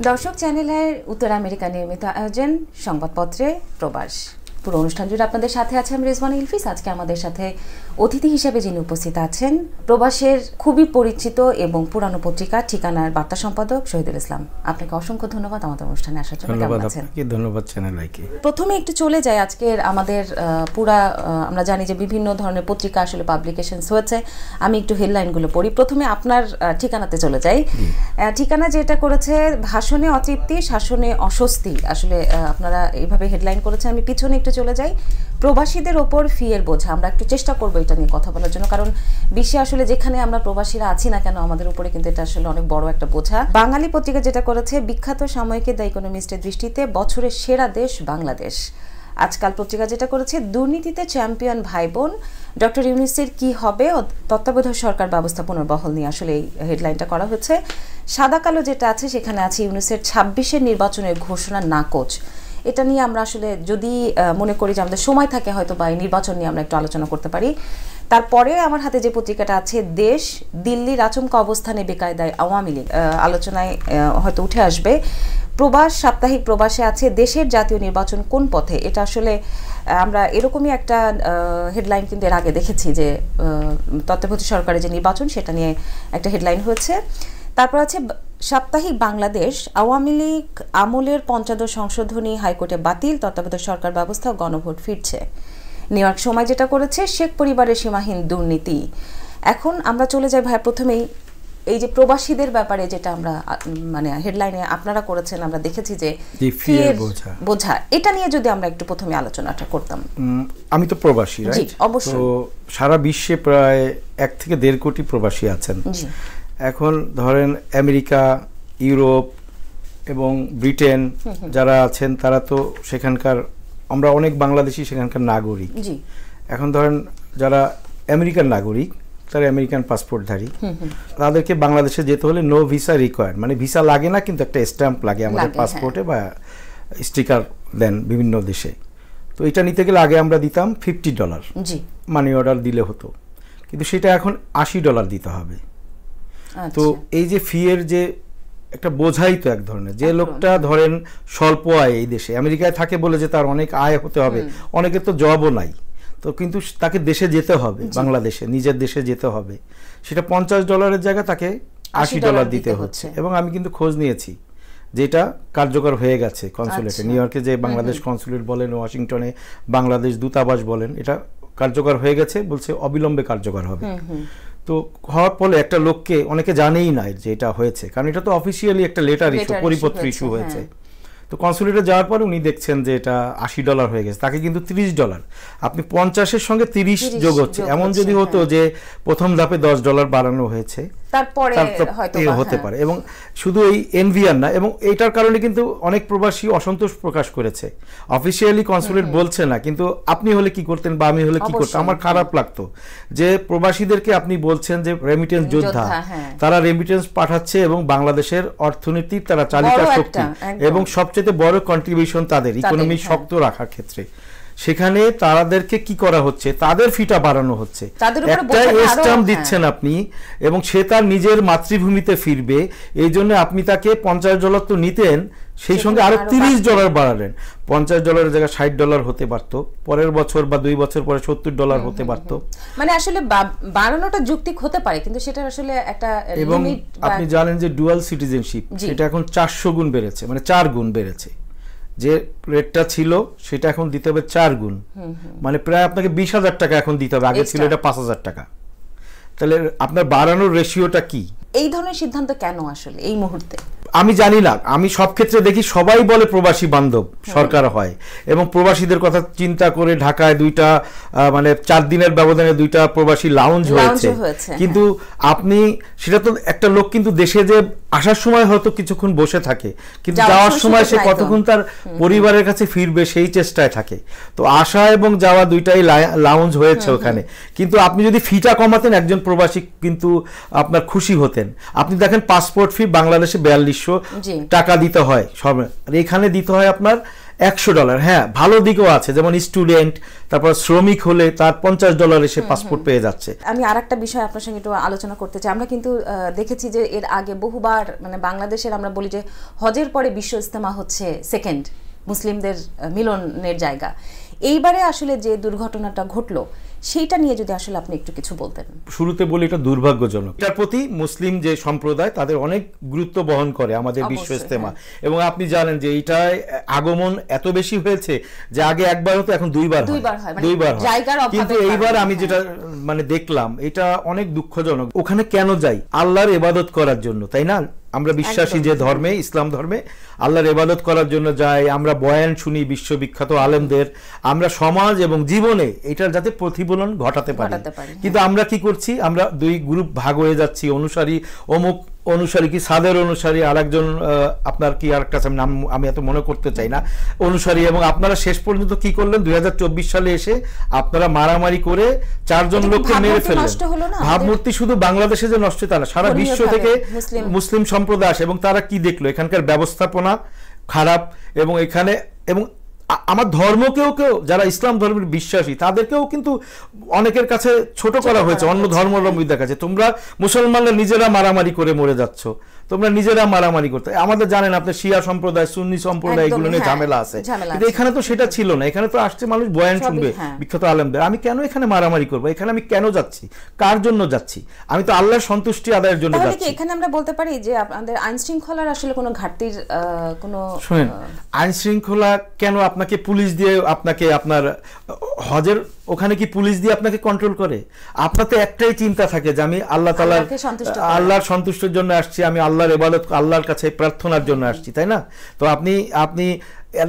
দর্শক চ্যানেলের উত্তর আমেরিকা নিয়মিত আয়োজন সংবাদপত্রে প্রবাস। পুরো অনুষ্ঠান জুড়ে আপনাদের সাথে আছে আমি রেজওয়ানা ইলফিস। আজকে আমাদের সাথে অতিথি হিসেবে যিনি উপস্থিত আছেন প্রবাসের খুবই পরিচিত এবং পুরানো পত্রিকা ঠিকানার বার্তা সম্পাদক শহীদুল ইসলাম। আপনাকে অসংখ্য ধন্যবাদ আমাদের অনুষ্ঠানে আসার জন্য। কেমন আছেন? ধন্যবাদ চ্যানেলকে। প্রথমে একটু চলে যাই আজকের আমাদের আমরা জানি যে বিভিন্ন ধরনের পত্রিকা আসলে পাবলিকেশনস হয়েছে। আমি একটু হেডলাইনগুলো পড়ি। প্রথমে আপনার ঠিকানাতে চলে যাই। ঠিকানা যেটা করেছে ভাষণে অতৃপ্তি, শাসনে অস্বস্তি, আসলে আপনারা এইভাবে হেডলাইন করেছে। আমি পিছনে একটু চলে যাই। প্রবাসীদের ওপর ফিয়ের বোঝা। আমরা একটু চেষ্টা করবো এটা নিয়ে কথা বলার জন্য, কারণ বিশ্বে আসলে যেখানে আমরা প্রবাসীরা আছি না কেন আমাদের উপরে কিন্তু এটা আসলে অনেক বড় একটা বোঝা। বাঙালি পত্রিকা যেটা করেছে বিখ্যাত সাময়িকী দ্য ইকোনমিস্টের দৃষ্টিতে বছরের সেরা দেশ বাংলাদেশ। আজকাল পত্রিকা যেটা করেছে দুর্নীতিতে চ্যাম্পিয়ন ভাই বোন, ডক্টর ইউনূসের কি হবে, তত্ত্বাবধায়ক সরকার ব্যবস্থা পুনর্বহাল নিয়ে আসলে এই হেডলাইনটা করা হচ্ছে। সাদা কালো যেটা আছে সেখানে আছে ইউনূসের 26-এর নির্বাচনের ঘোষণা নাকচ। এটা নিয়ে আমরা আসলে যদি মনে করি যে আমাদের সময় থাকে হয়তো বা এই নির্বাচন নিয়ে আমরা একটু আলোচনা করতে পারি। তারপরে আমার হাতে যে পত্রিকাটা আছে দেশ, দিল্লির আচমকা অবস্থানে বেকায়দায় আওয়ামী লীগ, আলোচনায় হয়তো উঠে আসবে। প্রবাস সাপ্তাহিক প্রবাসে আছে দেশের জাতীয় নির্বাচন কোন পথে। এটা আসলে আমরা এরকমই একটা হেডলাইন কিন্তু এর আগে দেখেছি যে তত্ত্বাবধায়ক সরকারের যে নির্বাচন সেটা নিয়ে একটা হেডলাইন হয়েছে। তারপর আছে সাপ্তাহিক বাংলাদেশ, আওয়ামী লীগ আমলের পঞ্চদশ সংশোধনী হাইকোর্টে বাতিল, তত্ত্বাবধায়ক সরকার ব্যবস্থা গণভোট ফিরছে। নিউ ইয়র্ক সময় যেটা করেছে শেখ পরিবারের সীমাহীন দুর্নীতি। এখন আমরা চলে যাই ভাই প্রথমেই এই যে প্রবাসীদের ব্যাপারে যেটা আমরা মানে হেডলাইনে আপনারা করেছেন, আমরা দেখেছি যে বোঝা, এটা নিয়ে যদি আমরা একটু প্রথমে আলোচনাটা করতাম। আমি তো প্রবাসী, রাইট? অবশ্যই। তো সারা বিশ্বে প্রায় 1 থেকে 1.5 কোটি প্রবাসী আছেন। এখন ধরেন আমেরিকা, ইউরোপ এবং ব্রিটেন যারা আছেন তারা তো সেখানকার, আমরা অনেক বাংলাদেশি সেখানকার নাগরিক। এখন ধরেন যারা আমেরিকান নাগরিক, তারা আমেরিকান পাসপোর্টধারী, তাদেরকে বাংলাদেশে যেতে হলে নো ভিসা রিকোয়ার্ড, মানে ভিসা লাগে না কিন্তু একটা স্ট্যাম্প লাগে আমাদের পাসপোর্টে বা স্টিকার দেন বিভিন্ন দেশে। তো এটা নিতে গেলে আগে আমরা দিতাম $50 মানি অর্ডার দিলে হতো, কিন্তু সেটা এখন $80 দিতে হবে। তো এই যে ফিয়ের যে একটা বোঝাই তো এক ধরনের, যে লোকটা ধরেন স্বল্প আয় এই দেশে আমেরিকায় থাকে বলে যে তার অনেক আয় হতে হবে, অনেকের তো জবও নাই, তো কিন্তু তাকে দেশে যেতে হবে, বাংলাদেশে নিজের দেশে যেতে হবে, সেটা $50 জায়গায় তাকে $80 দিতে হচ্ছে। এবং আমি কিন্তু খোঁজ নিয়েছি যেটা কার্যকর হয়ে গেছে কনসুলেটে, নিউ ইয়র্কে যে বাংলাদেশ কনসুলেট বলেন, ওয়াশিংটনে বাংলাদেশ দূতাবাস বলেন, এটা কার্যকর হয়ে গেছে, বলছে অবিলম্বে কার্যকর হবে। তো হওয়ার ফলে একটা লোককে অনেকে জানেই না যে এটা হয়েছে, কারণ এটা তো অফিসিয়ালি একটা লেটার ইস্যু, পরিপত্র ইস্যু হয়েছে। তো কনসুলেটে যাওয়ার পরে উনি দেখছেন যে এটা $80 হয়ে গেছে, তাকে কিন্তু $30, আপনি 50-এর সঙ্গে 30 যোগ হচ্ছে। এমন যদি হতো যে প্রথম ধাপে $10 বাড়ানো হয়েছে তারপরে হতে পারে। এবং শুধু এই এনভিআর না, এবং এইটার কারণে কিন্তু অনেক প্রবাসী অসন্তোষ প্রকাশ করেছে। অফিসিয়ালি কনসুলেট বলছে না, কিন্তু আপনি হলে কি করতেন বা আমি হলে কি করতাম, আমার খারাপ লাগতো যে প্রবাসীদেরকে আপনি বলছেন যে রেমিটেন্স যোদ্ধা, তারা রেমিটেন্স পাঠাচ্ছে এবং বাংলাদেশের অর্থনীতির তারা চালিকা শক্তি এবং সবচেয়ে বড় কন্ট্রিবিউশন তাদের ইকোনমি শক্ত রাখার ক্ষেত্রে, সেখানে তাদেরকে কি করা হচ্ছে, তাদের ফিটা বাড়ানো হচ্ছে, একটা স্ট্যাম্প দিচ্ছেন আপনি, এবং সে তার নিজের মাতৃভূমিতে ফিরবে, এই জন্য আপনি তাকে $50 তো নিতেন, সেই সঙ্গে আরো $30 বাড়ালেন। $50 জায়গায় $60 হতে পারতো, পরের বছর বা 2 বছর পরে $70 হতে পারতো। মানে আসলে বাড়ানোটা যৌক্তিক হতে পারে, কিন্তু সেটা আসলে একটা এবং আপনি জানেন যে ডুয়াল সিটিজেনশিপ সেটা এখন 400 গুণ বেড়েছে, মানে 4 গুণ বেড়েছে। যে রেটটা ছিল সেটা এখন দিতে হবে 4 গুণ, মানে প্রায় আপনাকে $20,000 এখন দিতে হবে, আগে ছিল এটা $5,000। তাহলে আপনার বাড়ানোর রেশিওটা কি? এই ধরনের সিদ্ধান্ত কেন আসলে এই মুহূর্তে আমি জানি না। আমি সব ক্ষেত্রে দেখি সবাই বলে প্রবাসী বান্ধব সরকার হয়, এবং প্রবাসীদের কথা চিন্তা করে ঢাকায় 2টা মানে 4 দিনের ব্যবধানে 2টা প্রবাসী লাউঞ্জ হয়েছে। কিন্তু আপনি সেটা তো একটা লোক কিন্তু দেশে যে আসার সময় হয়তো কিছুক্ষণ বসে থাকে, কিন্তু যাওয়ার সময় সে কতক্ষণ তার পরিবারের কাছে ফিরবে সেই চেষ্টায় থাকে। তো আসা এবং যাওয়া 2টাই লাউঞ্জ হয়েছে ওখানে, কিন্তু আপনি যদি ফিটা কমাতেন একজন প্রবাসী কিন্তু আপনার খুশি হতেন। থাকতেন। আপনি দেখেন পাসপোর্ট ফি বাংলাদেশে 4200 টাকা দিতে হয় সব, আর এখানে দিতে হয় আপনার $100। হ্যাঁ, ভালো দিকও আছে, যেমন স্টুডেন্ট, তারপর শ্রমিক হলে তার $50 সে পাসপোর্ট পেয়ে যাচ্ছে। আমি আরেকটা বিষয় আপনার সঙ্গে একটু আলোচনা করতে চাই। আমরা কিন্তু দেখেছি যে এর আগে বহুবার মানে বাংলাদেশের আমরা বলি যে হজের পরে বিশ্ব ইজতেমা হচ্ছে সেকেন্ড মুসলিমদের মিলনের জায়গা। এইবারে আসলে যে দুর্ঘটনাটা ঘটলো সেইটা নিয়ে যদি আসলে আপনি একটু কিছু বলতেন। শুরুতে বলি এটা দুর্ভাগ্যজনক। এটার প্রতি মুসলিম যে সম্প্রদায় তাদের অনেক গুরুত্ব বহন করে আমাদের বিশ্ব ইজতেমা, এবং আপনি জানেন যে এইটায় আগমন এত বেশি হয়েছে যে আগে একবার হতো, এখন দুইবার হয়। কিন্তু এইবার আমি যেটা মানে দেখলাম এটা অনেক দুঃখজনক। ওখানে কেন যাই? আল্লাহর ইবাদত করার জন্য, তাই না? আমরা বিশ্বাসী যে ধর্মে, ইসলাম ধর্মে আল্লাহর ইবাদত করার জন্য যাই, আমরা বয়ান শুনি বিশ্ববিখ্যাত আলেমদের, আমরা সমাজ এবং জীবনে এটার যাতে প্রতিফলন ঘটাতে পারি। কিন্তু আমরা কি করছি? আমরা দুই গ্রুপ ভাগ হয়ে যাচ্ছি, অনুসারী অমুক অনুসারী, কি সাদের অনুসারী, আরেকজন আপনার কি আরেকটা নাম আমি এত মনে করতে চাই না, অনুসারী। এবং আপনারা শেষ পর্যন্ত কি করলেন? 2024 সালে এসে আপনারা মারামারি করে 4 জন লোককে মেরে ফেললেন। ভাবমূর্তি শুধু বাংলাদেশে যে নষ্ট তা না, সারা বিশ্ব থেকে মুসলিম সম্প্রদায় আসে, এবং তারা কি দেখলো? এখানকার ব্যবস্থাপনা খারাপ, এবং এখানে এবং আমার ধর্মকেও যারা ইসলাম ধর্মের বিশ্বাসী তাদেরকেও কিন্তু অনেকের কাছে ছোট করা হয়েছে, অন্য ধর্মাবলম্বীদের কাছে। তোমরা মুসলমানরা নিজেরা মারামারি করে মরে যাচ্ছ, তোমরা নিজেরা মারামারি করতে। আমাদের জানেন আপনি শিয়া সম্প্রদায়, সুন্নি সম্প্রদায়, এগুলো নিয়ে ঝামেলা আছে, কিন্তু এখানে তো সেটা ছিল না। এখানে তো আসছে মানুষ বয়ান শুনবে বিখ্যাত আলেমদের। আমি কেন এখানে মারামারি করবো? এখানে আমি কেন যাচ্ছি? কার জন্য যাচ্ছি? আমি তো আল্লাহর সন্তুষ্টি আদায়ের জন্য যাচ্ছি। এখানে আমরা বলতে পারি যে আপনাদের আইন শৃঙ্খলার আসলে কোনো ঘাটতির কোনো, শুনেন, আইন শৃঙ্খলা কেন? আপনাকে পুলিশ দিয়ে, আপনাকে আপনার হজের ওখানে কি পুলিশ দিয়ে আপনাকে কন্ট্রোল করে? আপনার তো একটাই চিন্তা থাকে যে আমি আল্লাহর সন্তুষ্টির জন্য আসছি, আমি আল্লাহর ইবাদত, আল্লাহর কাছে প্রার্থনার জন্য আসছি, তাই না? তো আপনি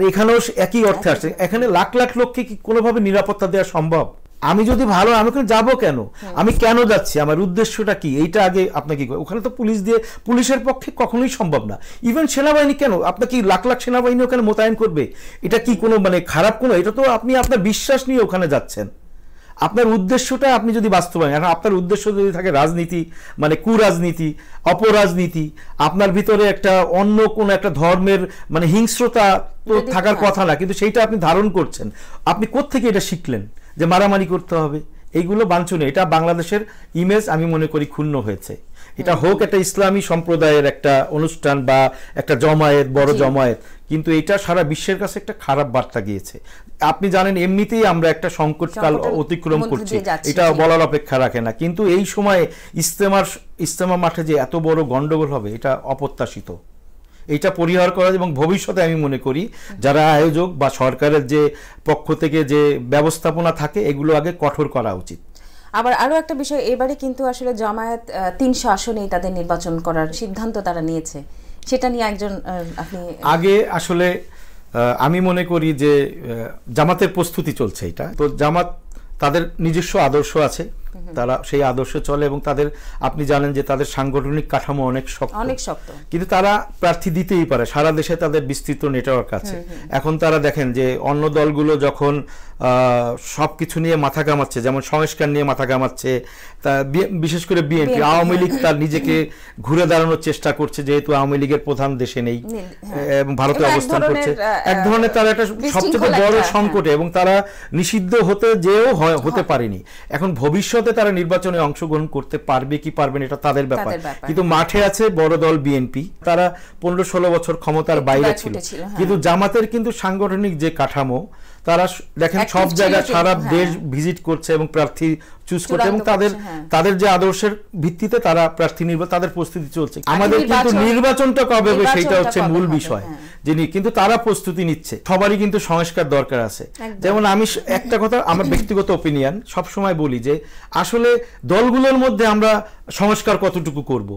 এখানেও একই অর্থে আসছে। এখানে লাখ লাখ লোককে কি কোনোভাবে নিরাপত্তা দেওয়া সম্ভব? আমি যদি ভালো, আমি ওখানে যাবো কেন? আমি কেন যাচ্ছি? আমার উদ্দেশ্যটা কি? এইটা আগে আপনাকে কি? ওখানে তো পুলিশ দিয়ে, পুলিশের পক্ষে কখনোই সম্ভব না। ইভেন সেনাবাহিনী কেন? আপনাকে লাখ লাখ সেনাবাহিনী ওখানে মোতায়েন করবে? এটা কি কোনো মানে খারাপ কোনো? এটা তো আপনি আপনার বিশ্বাস নিয়ে ওখানে যাচ্ছেন। আপনার উদ্দেশ্যটা আপনি যদি বাস্তবায়ন, এখন আপনার উদ্দেশ্য যদি থাকে রাজনীতি, মানে কুরাজনীতি, অপরাজনীতি, আপনার ভিতরে একটা অন্য কোন একটা ধর্মের মানে হিংস্রতা তো থাকার কথা না, কিন্তু সেইটা আপনি ধারণ করছেন। আপনি কোত্থেকে এটা শিখলেন যে মারামারি করতে হবে? এইগুলো বাঞ্ছনীয়। এটা বাংলাদেশের ইমেজ আমি মনে করি ক্ষুণ্ণ হয়েছে। এটা হোক একটা ইসলামী সম্প্রদায়ের একটা অনুষ্ঠান বা একটা জমায়েত, বড় জমায়েত, কিন্তু এটা সারা বিশ্বের কাছে একটা খারাপ বার্তা গিয়েছে। আপনি জানেন এমনিতেই আমরা একটা সংকটকাল অতিক্রম করছি, এটা বলার অপেক্ষা রাখে না। কিন্তু এই সময়ে ইজতেমা মাঠে যে এত বড় গন্ডগোল হবে, এটা অপ্রত্যাশিত। এটা পরিহার করা, এবং ভবিষ্যতে আমি মনে করি যারা আয়োজক বা সরকারের যে পক্ষ থেকে যে ব্যবস্থাপনা থাকে, এগুলো আগে কঠোর করা উচিত। আবার আরো একটা বিষয়, এবারে কিন্তু আসলে জামায়াত 300 আসনেই তাদের নির্বাচন করার সিদ্ধান্ত তারা নিয়েছে, সেটা নিয়ে একজন আপনি আগে আসলে আমি মনে করি যে জামাতের প্রস্তুতি চলছে। এটা তো জামাত তাদের নিজস্ব আদর্শ আছে, তারা সেই আদর্শে চলে, এবং তাদের আপনি জানেন যে তাদের সাংগঠনিক কাঠামো অনেক শক্ত, কিন্তু তারা প্রার্থী দিতেই পারে। সারা দেশে তাদের বিস্তৃত নেটওয়ার্ক আছে। এখন তারা দেখেন যে অন্য দলগুলো যখন সবকিছু নিয়ে মাথা ঘামাচ্ছে, যেমন সংস্কার নিয়ে মাথা ঘামাচ্ছে, তা বিশেষ করে বিএনপি, আওয়ামী লীগ তার নিজেকে ঘুরে দাঁড়ানোর চেষ্টা করছে, যেহেতু আওয়ামী লীগের প্রধান দেশে নেই এবং ভারতে অবস্থান করছে। এক ধরনের তারা একটা সবচেয়ে বড় সংকটে, এবং তারা নিষিদ্ধ হতে পারেনি। এখন ভবিষ্যতে তারা নির্বাচনে অংশগ্রহণ করতে পারবে কি পারবে না, এটা তাদের ব্যাপার। কিন্তু মাঠে আছে বড় দল বিএনপি, তারা 15-16 বছর ক্ষমতার বাইরে ছিল। কিন্তু জামাতের কিন্তু সাংগঠনিক যে কাঠামো, তারা দেখেন সব জায়গায় সারা দেশ ভিজিট করছে এবং প্রার্থী চুজ করছে, এবং তাদের যে আদর্শের ভিত্তিতে তারা প্রার্থী তাদের প্রস্তুতি চলছে। আমাদের কিন্তু নির্বাচনটা কবে হবে সেটা হচ্ছে মূল বিষয়, কিন্তু তারা প্রস্তুতি নিচ্ছে। সবারই কিন্তু সংস্কার দরকার আছে। যেমন আমি একটা কথা, আমার ব্যক্তিগত ওপিনিয়ন, সবসময় বলি যে আসলে দলগুলোর মধ্যে আমরা সংস্কার কতটুকু করব।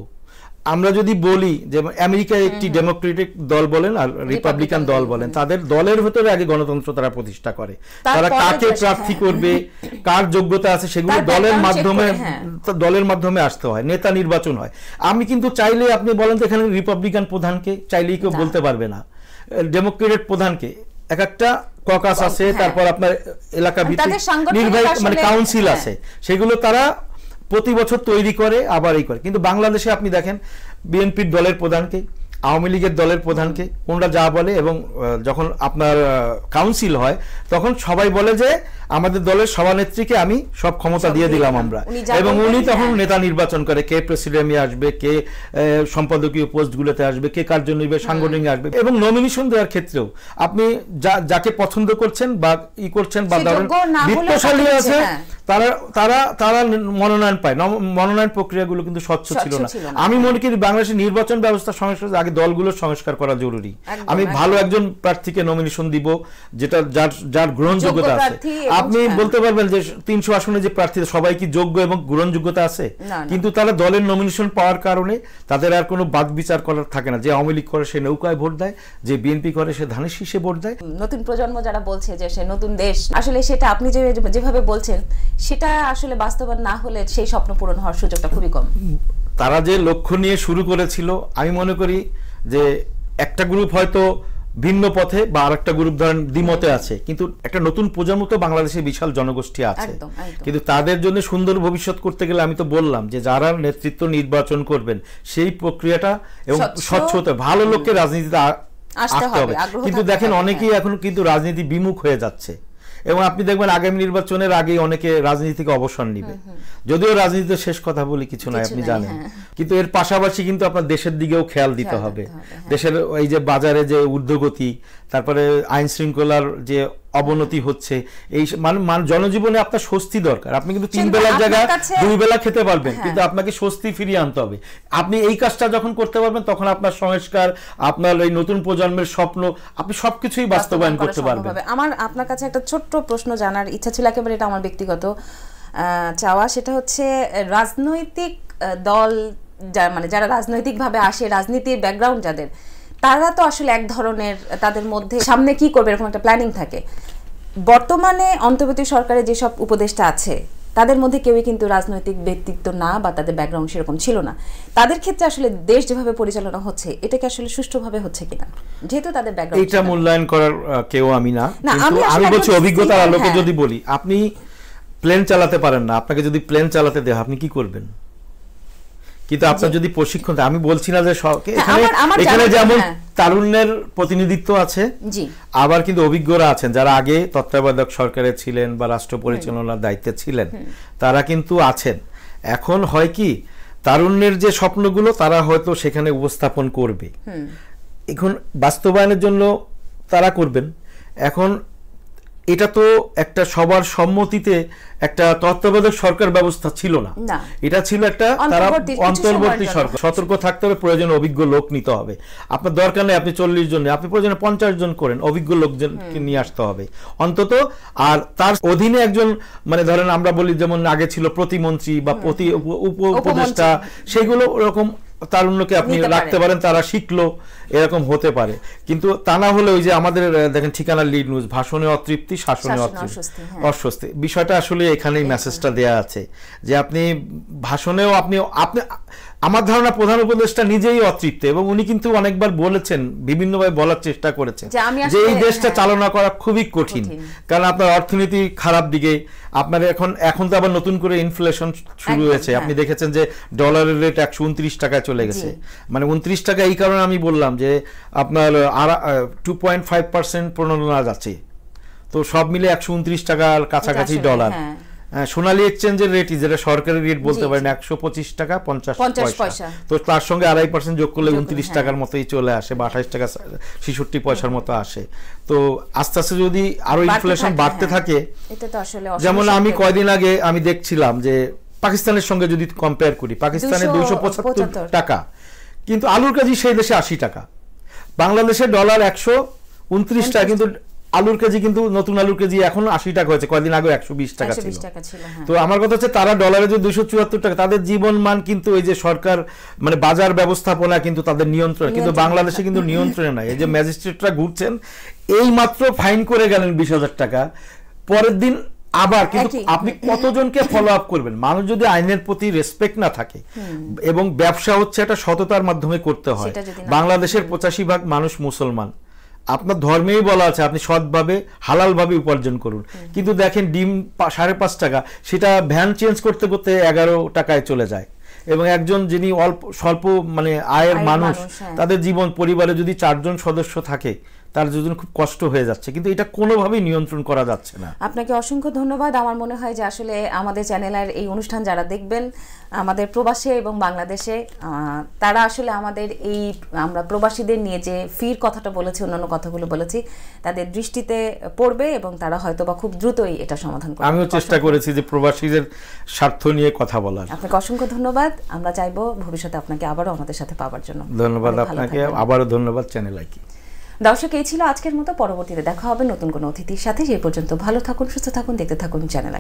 আমরা যদি বলি যে আমেরিকায় একটি ডেমোক্রেটিক দল বলেন আর রিপাবলিকান দল বলেন, তাদের দলের ভেতরে আগে গণতন্ত্র তারা প্রতিষ্ঠা করে। তারা কাকে প্রার্থী করবে, কার যোগ্যতা আছে, সেগুলো দলের মাধ্যমে আসতে হয়, নেতা নির্বাচন হয়। আমি কিন্তু চাইলে আপনি বলেন তো এখানে রিপাবলিকান প্রধানকে চাইলেই কেউ বলতে পারবে না, ডেমোক্রেটিক প্রধানকে এক একটা ককাস আছে, তারপর আপনার এলাকা ভিত্তিক নির্বাহী মানে কাউন্সিল আছে, সেগুলো তারা প্রতি বছর তৈরি করে আবার এই করে। কিন্তু বাংলাদেশে আপনি দেখেন বিএনপির দলের প্রধানকে, আওয়ামী লীগের দলের প্রধানকে ওনারা যা বলে, এবং যখন আপনার কাউন্সিল হয় তখন সবাই বলে যে আমাদের দলের সভানেত্রীকে আমি সব ক্ষমতা দিয়ে দিলাম আমরা, এবং উনি তখন নেতা নির্বাচন করে, কে প্রেসিডেন্টে আসবে, কে সম্পাদকীয় পোস্টগুলোতে আসবে, কে কার্যনির্বাহী সাংগঠনিক আসবে, এবং নমিনেশন দেওয়ার ক্ষেত্রেও আপনি যাকে পছন্দ করছেন বা ই করছেন বা ধরেন বিত্তশালী আছে তারা তারা তারা মনোনয়ন পায়। মনোনয়ন প্রক্রিয়াগুলো কিন্তু স্বচ্ছ ছিল না। আমি মনে করি বাংলাদেশের নির্বাচন ব্যবস্থা সংস্কার আগে দলগুলোর সংস্কার করা জরুরি। আমি ভালো একজন প্রার্থীকে নমিনেশন দিব যেটা যার গ্রহণযোগ্যতা আছে। আপনি বলতে পারবেন যে 300 আসনে যে প্রার্থী সবাই কি যোগ্য এবং গ্রহণযোগ্যতা আছে, কিন্তু তারা দলের নমিনেশন পাওয়ার কারণে তাদের আর কোনো বাদ বিচার করার থাকে না। যে আওয়ামী লীগ করে সে নৌকায় ভোট দেয়, যে বিএনপি করে সে ধানের শীষে ভোট দেয়। নতুন প্রজন্ম যারা বলছে যে সে নতুন দেশ, আসলে সেটা আপনি যেভাবে বলছেন সেটা আসলে বাস্তবায়ন না হলে সেই স্বপ্ন পূরণ হওয়ার সুযোগটা খুবই কম। তারা যে লক্ষ্য নিয়ে শুরু করেছিল, আমি মনে করি যে একটা গ্রুপ হয়তো ভিন্ন পথে বা আরেকটা গ্রুপ ধরেন দ্বিমতে আছে, কিন্তু একটা নতুন প্রজন্ম তো বাংলাদেশে বিশাল জনগোষ্ঠী আছে, কিন্তু তাদের জন্য সুন্দর ভবিষ্যৎ করতে গেলে আমি তো বললাম যে যারা নেতৃত্ব নির্বাচন করবেন সেই প্রক্রিয়াটা এবং স্বচ্ছতা, ভালো লোককে রাজনীতিতে আসতে হবে। কিন্তু দেখেন অনেকেই এখন কিন্তু রাজনীতি বিমুখ হয়ে যাচ্ছে, এবং আপনি দেখবেন আগামী নির্বাচনের আগেই অনেকে রাজনীতি থেকে অবসর নিবে। যদিও রাজনীতির শেষ কথা বলি কিছু নাই, আপনি জানেন, কিন্তু এর পাশাপাশি কিন্তু আপনার দেশের দিকেও খেয়াল দিতে হবে। দেশের এই যে বাজারে যে ঊর্ধ্বগতি, তারপরে আইন শৃঙ্খলার যে অবনতি হচ্ছে, এই মানে জনজীবনে আপনার স্বস্তি দরকার। আপনি কিন্তু 3 বেলার জায়গায় 2 বেলা খেতে পারবেন, কিন্তু আপনাকে স্বস্তি ফিরিয়ে আনতে হবে। আপনি এই কাজটা যখন করতে পারবেন তখন আপনার সংস্কার, আপনার এই নতুন প্রজন্মের স্বপ্ন, আপনি সবকিছুই বাস্তবায়ন করতে পারবেন। আমার আপনার কাছে একটা ছোট্ট প্রশ্ন জানার ইচ্ছা ছিল, একেবারে এটা আমার ব্যক্তিগত চাওয়া, সেটা হচ্ছে রাজনৈতিক দল মানে যারা রাজনৈতিকভাবে আসে, রাজনীতির ব্যাকগ্রাউন্ড যাদের, তারা তো আসলে এক ধরনের তাদের মধ্যে সামনে কি করবে এরকম একটা প্ল্যানিং থাকে। বর্তমানে অন্তর্বর্তী সরকারের যেসব উপদেষ্টা আছে তাদের মধ্যে কেউই কিন্তু রাজনৈতিক ব্যক্তিত্ব না, বা তাদের ব্যাকগ্রাউন্ড সেরকম ছিল না। তাদের ক্ষেত্রে আসলে দেশ যেভাবে পরিচালনা হচ্ছে এটা কি আসলে সুষ্ঠুভাবে হচ্ছে কিনা, যেহেতু তাদের ব্যাকগ্রাউন্ড এটা মূল্যায়ন করার কেউ আমি না, কিন্তু আমি বলছি অভিজ্ঞতার আলোকে যদি বলি, আপনি প্লেন চালাতে পারেন না, আপনাকে যদি প্লেন চালাতে দেয় আপনি কি করবেন? কিন্তু আপনার যদি প্রশিক্ষণ, আমি বলছি না যে এখানে যেমন তারুণ্যের প্রতিনিধিত্ব আছে, আবার কিন্তু অভিজ্ঞরা আছেন যারা আগে তত্ত্বাবধায়ক সরকারে ছিলেন বা রাষ্ট্র পরিচালনার দায়িত্বে ছিলেন, তারা কিন্তু আছেন। এখন হয় কি, তারুণ্যের যে স্বপ্নগুলো তারা হয়তো সেখানে উপস্থাপন করবে, এখন বাস্তবায়নের জন্য তারা করবেন। এখন এটা তো একটা সবার সম্মতিতে একটা তত্ত্বাবধায়ক সরকার ব্যবস্থা ছিল না, এটা ছিল একটা তারা অন্তর্বর্তী সরকার। সতর্ক থাকতে হবে, প্রয়োজনে অভিজ্ঞ লোক নিতে হবে। আপনার দরকার নেই আপনি 40 জন, আপনি প্রয়োজনে 50 জন করেন, অভিজ্ঞ লোকজনকে নিয়ে আসতে হবে অন্তত। আর তার অধীনে একজন, মানে ধরেন আমরা বলি যেমন আগে ছিল প্রতিমন্ত্রী বা উপদেষ্টা, সেগুলো ওরকম তারুণ্যকে আপনি রাখতে পারেন, তারা শিখলো, এরকম হতে পারে। কিন্তু তা না হলে ওই যে আমাদের দেখেন ঠিকানা লিড নিউজ, ভাষণে অতৃপ্তি, শাসনে অস্বস্তি, বিষয়টা আসলে এখানেই মেসেজটা দেয়া আছে যে আপনি ভাষণেও আপনি আমার ধারণা প্রধান উপদেষ্টা নিজেই অতৃপ্ত, এবং উনি কিন্তু অনেকবার বলেছেন, বিভিন্নভাবে বলার চেষ্টা করেছেন যে এই দেশটা চালনা করা খুবই কঠিন, কারণ আপনার অর্থনীতি খারাপ দিকে, আপনার এখন তো আবার নতুন করে ইনফ্লেশন শুরু হয়েছে। আপনি দেখেছেন যে ডলারের রেট 129 টাকায় চলে গেছে, মানে 29 টাকা এই কারণে আমি বললাম যে আপনার 2.5% প্রণোদনা যাচ্ছে, তো সব মিলে 129 টাকার কাছাকাছি ডলার। সোনালী এক্সচেঞ্জের রেট, যেটা সরকারি রেট বলতে পারেন, 125 টাকা 50 পয়সা, তো তার সঙ্গে 2.5% যোগ করলে 29 টাকার মতোই চলে আসে, বা 28 টাকা 66 পয়সার মতো আসে। তো আস্তে আস্তে যদি আরো ইনফ্লেশন বাড়তে থাকে, যেমন আমি কয়দিন আগে আমি দেখছিলাম যে পাকিস্তানের সঙ্গে যদি কম্পেয়ার করি, পাকিস্তানে 275 টাকা, কিন্তু আলুর কেজি সেই দেশে 80 টাকা। বাংলাদেশে ডলার 129 টাকা, কিন্তু আলুর কেজি, কিন্তু নতুন আলুর কেজি এখন 80 টাকা হয়েছে, কয়েকদিন আগে 120 টাকা ছিল। তো আমার কথা হচ্ছে তারা ডলারে যে 274 টাকা, তাদের জীবন মান কিন্তু ওই যে সরকার মানে বাজার ব্যবস্থাপনা কিন্তু তাদের নিয়ন্ত্রণ, কিন্তু বাংলাদেশে কিন্তু নিয়ন্ত্রণে নাই। এই যে ম্যাজিস্ট্রেটরা ঘুরছেন, এই মাত্র ফাইন করে গেলেন 20,000 টাকা, পরের দিন আবার, কিন্তু আপনি কতজনকে ফলো আপ করবেন? মানুষ যদি আইনের প্রতি রেসপেক্ট না থাকে, এবং ব্যবসা হচ্ছে একটা সততার মাধ্যমে করতে হয়। বাংলাদেশের 85% মানুষ মুসলমান, আপনার ধর্মেই বলা আছে আপনি সৎভাবে হালালভাবে উপার্জন করুন, কিন্তু দেখেন ডিম 5.5 টাকা, সেটা ভ্যান চেঞ্জ করতে করতে 11 টাকায় চলে যায়। এবং একজন যিনি স্বল্প মানে আয়ের মানুষ, তাদের জীবন পরিবারে যদি 4 জন সদস্য থাকে, তার জন্য খুব কষ্ট হয়ে যাচ্ছে, কিন্তু এটা কোনোভাবেই নিয়ন্ত্রণ করা যাচ্ছে না। আপনাকে অসংখ্য ধন্যবাদ। আমার মনে হয় যে আসলে আমাদের চ্যানেলের এই অনুষ্ঠান যারা দেখবেন আমাদের প্রবাসে এবং বাংলাদেশে, তারা আসলে আমাদের এই আমরা প্রবাসীদের নিয়ে যে ফির কথাটা বলেছি, অন্যান্য কথাগুলো বলেছি, তাদের দৃষ্টিতে পড়বে এবং তারা হয়তোবা খুব দ্রুতই এটা সমাধান করবে। আমিও চেষ্টা করেছি যে প্রবাসীদের স্বার্থ নিয়ে কথা বলার। আপনাকে অসংখ্য ধন্যবাদ। আমরা চাইবো ভবিষ্যতে আপনাকে আবারও আমাদের সাথে পাওয়ার জন্য। ধন্যবাদ আপনাকে, আবারও ধন্যবাদ চ্যানেল আইকি। দর্শক, এই ছিল আজকের মতো। পরবর্তীতে দেখা হবে নতুন কোনো অতিথির সাথে। সেই পর্যন্ত ভালো থাকুন, সুস্থ থাকুন, দেখতে থাকুন চ্যানেল।